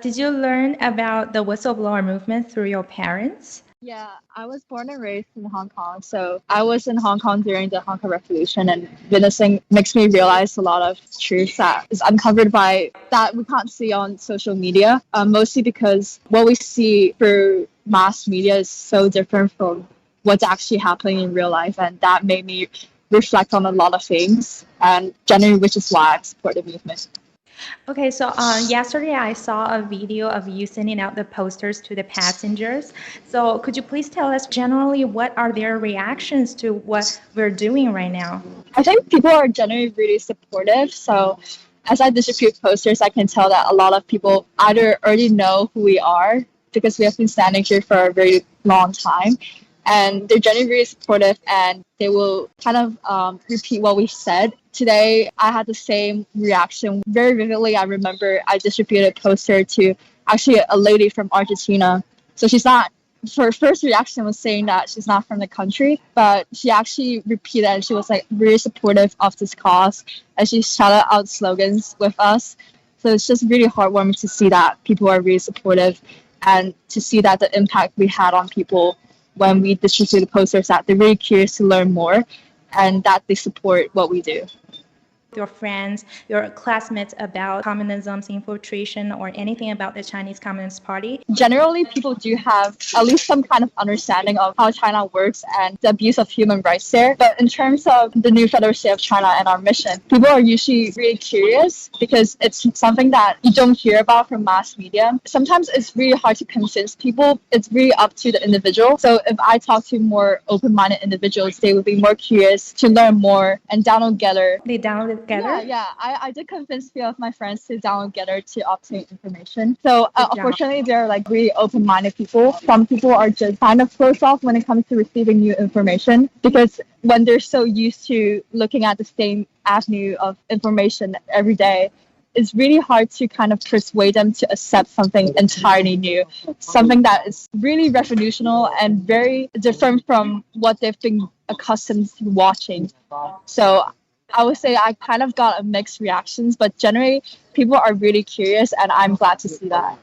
Did you learn about the whistleblower movement through your parents? Yeah, I was born and raised in Hong Kong. So I was in Hong Kong during the Hong Kong Revolution, and witnessing makes me realize a lot of truth that is uncovered by that we can't see on social media, mostly because what we see through mass media is so different from what's actually happening in real life. And that made me reflect on a lot of things, and generally, which is why I support the movement. Okay, so yesterday I saw a video of you sending out the posters to the passengers. So could you please tell us generally what are their reactions to what we're doing right now? I think people are generally really supportive. So as I distribute posters, I can tell that a lot of people either already know who we are because we have been standing here for a very long time. And they're generally really supportive, and they will kind of repeat what we said. Today, I had the same reaction. Very vividly, I remember I distributed a poster to actually a lady from Argentina. So she's not, her first reaction was saying that she's not from the country, but she actually repeated and she was like really supportive of this cause, and she shouted out slogans with us. So it's just really heartwarming to see that people are really supportive, and to see that the impact we had on people when we distribute the posters, that they're really curious to learn more and that they support what we do. Your friends, your classmates about communism's infiltration or anything about the Chinese Communist Party? Generally, people do have at least some kind of understanding of how China works and the abuse of human rights there. But in terms of the new federal state of China and our mission, people are usually really curious because it's something that you don't hear about from mass media. Sometimes it's really hard to convince people. It's really up to the individual. So if I talk to more open-minded individuals, they would be more curious to learn more and download Gettr. They downloaded Gettr? Yeah. I did convince a few of my friends to download Gettr to obtain information. So unfortunately, they're like really open-minded people. Some people are just kind of closed off when it comes to receiving new information, because when they're so used to looking at the same avenue of information every day, it's really hard to kind of persuade them to accept something entirely new, something that is really revolutionary and very different from what they've been accustomed to watching. So I would say I kind of got a mixed reactions, but generally people are really curious, and I'm glad to see that.